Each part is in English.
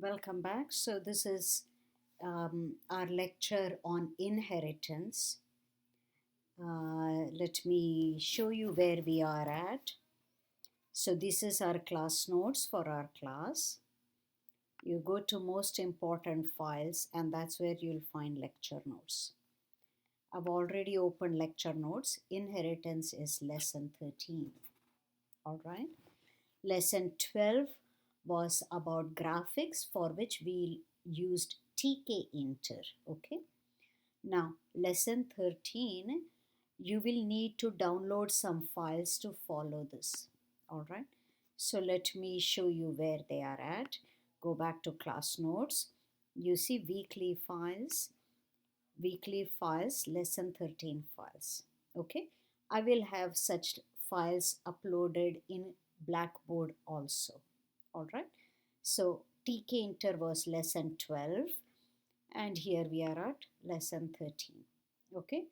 Welcome back. So, this is our lecture on inheritance. Let me show you where we are at. So, this is our class notes for our class. You go to most important files, and that's where you'll find lecture notes. I've already opened lecture notes. Inheritance is lesson 13. All right. Lesson 12 was about graphics, for which we used TK Inter. Okay. Now, lesson 13, you will need to download some files to follow this. All right. So, let me show you where they are at. Go back to class notes. You see weekly files, lesson 13 files. Okay. I will have such files uploaded in Blackboard also. All right. So, TK Inter was lesson 12 and here we are at lesson 13. Okay,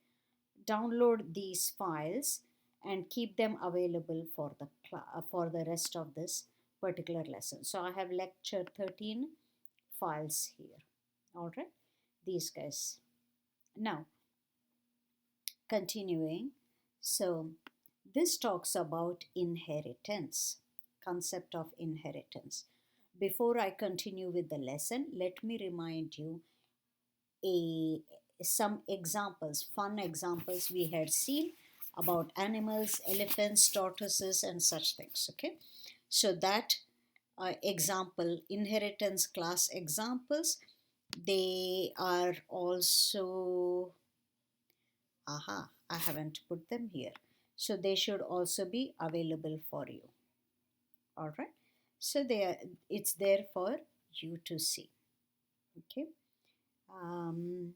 download these files and keep them available for the rest of this particular lesson. So I have lecture 13 files here. All right, these guys. Now continuing, so this talks about inheritance, concept of inheritance. Before I continue with the lesson, let me remind you a some examples, fun examples we had seen about animals, elephants, tortoises, and such things. Okay, so that example, inheritance class examples, they are also, I haven't put them here. So they should also be available for you. All right. So it's there for you to see. Okay. Um,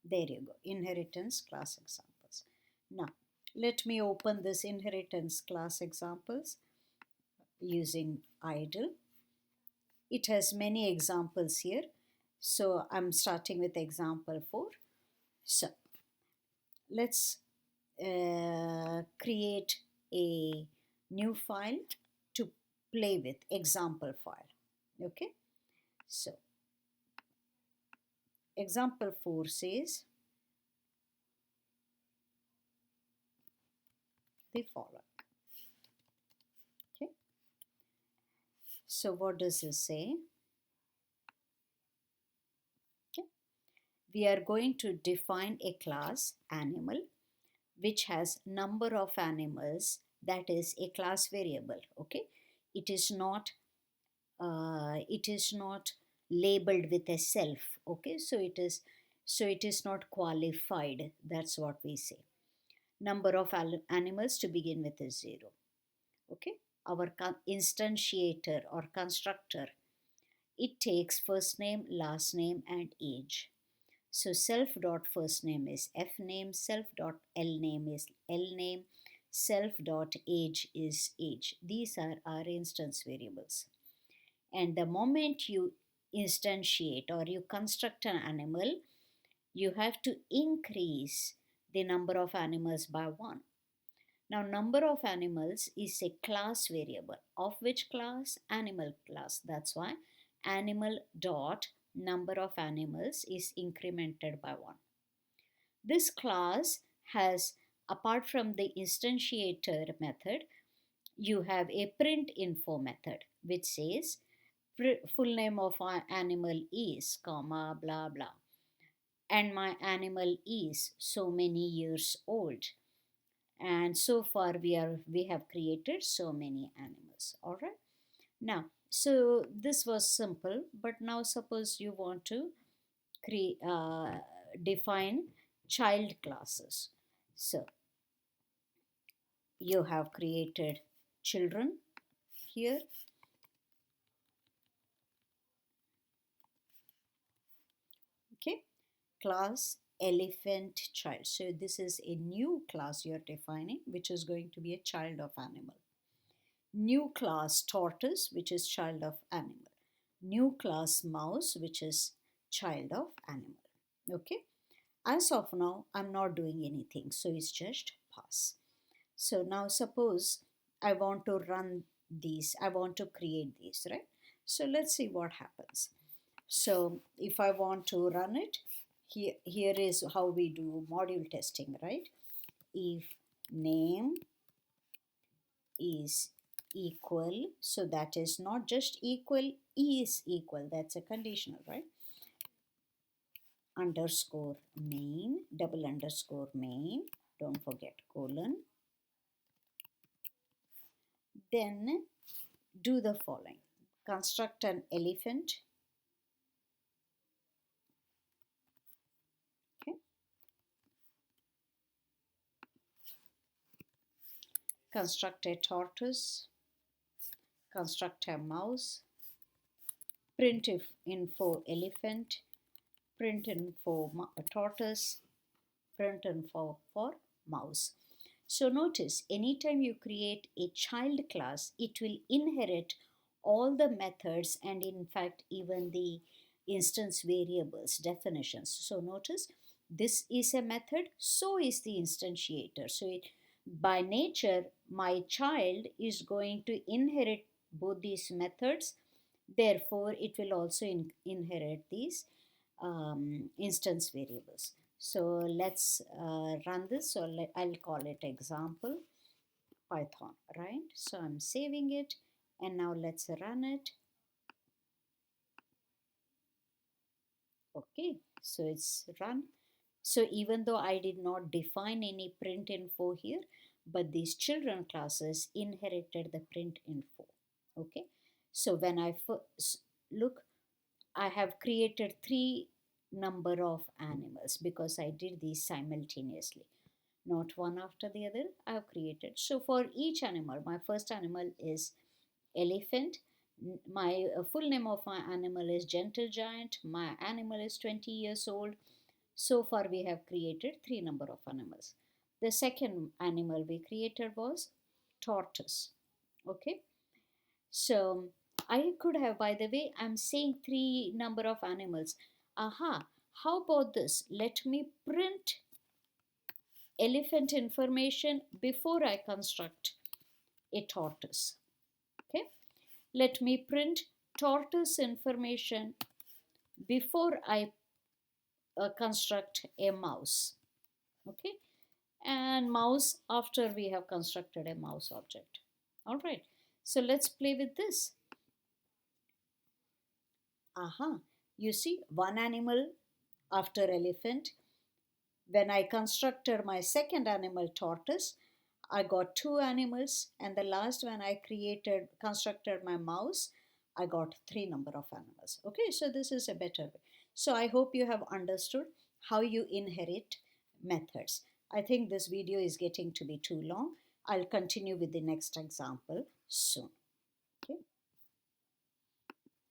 There you go, inheritance class examples. Now, let me open this inheritance class examples using idle. It has many examples here. So I'm starting with example 4. So let's create a new file to play with, example file. Okay. So example 4 says the following. Okay. So what does this say? Okay. We are going to define a class animal which has number of animals, that is a class variable. Okay, it is not labeled with a self. Okay, so it is not qualified. That's what we say. Number of animals to begin with is 0. Okay, our instantiator or constructor, it takes first name, last name, and age. So self dot first name is F name, self dot L name is L name, self dot age is age. These are our instance variables. And the moment you instantiate or you construct an animal, you have to increase the number of animals by 1. Now, number of animals is a class variable. Of which class? Animal class. That's why animal dot number of animals is incremented by 1. This class has, apart from the instantiator method, you have a print info method which says full name of our animal is, comma, blah, blah. And my animal is so many years old. And so far we have created so many animals. All right. Now, so this was simple, but now suppose you want to define child classes. So you have created children here. Okay, class elephant child. So this is a new class you are defining, which is going to be a child of animal. New class tortoise, which is child of animal. New class mouse, which is child of animal. Okay, as of now I'm not doing anything, so it's just pass. So now suppose I want to run these. I want to create these, right? So let's see what happens. So if I want to run it, here is how we do module testing, right? If name is equal, so that is not just equal, is equal, that's a conditional, right? Underscore main, double underscore main, don't forget colon. Then do the following. Construct an elephant. Okay. Construct a tortoise. Construct a mouse. Print if info elephant. Print info tortoise. Print info for mouse. So notice, anytime you create a child class, it will inherit all the methods and in fact even the instance variables definitions. So notice, this is a method, so is the instantiator. So by nature, my child is going to inherit both these methods. Therefore, it will also inherit these instance variables. So let's run this. So I'll call it example Python, right? So I'm saving it and now let's run it. Okay, so it's run. So even though I did not define any print info here, but these children classes inherited the print info. Okay, so when I look, I have created three number of animals because I did these simultaneously, not one after the other. I have created. So for each animal, my first animal is elephant. My full name of my animal is gentle giant. My animal is 20 years old. So far we have created three number of animals. The second animal we created was tortoise. Okay. So I could have, by the way, I'm saying three number of animals. Aha, how about this? Let me print elephant information before I construct a tortoise. Okay, let me print tortoise information before I construct a mouse. Okay, and mouse after we have constructed a mouse object. All right, so let's play with this. Aha, you see one animal after elephant. When I constructed my second animal tortoise, I got two animals, and the last when I constructed my mouse, I got three number of animals. Okay, so this is a better way. So I hope you have understood how you inherit methods. I think this video is getting to be too long. I'll continue with the next example soon.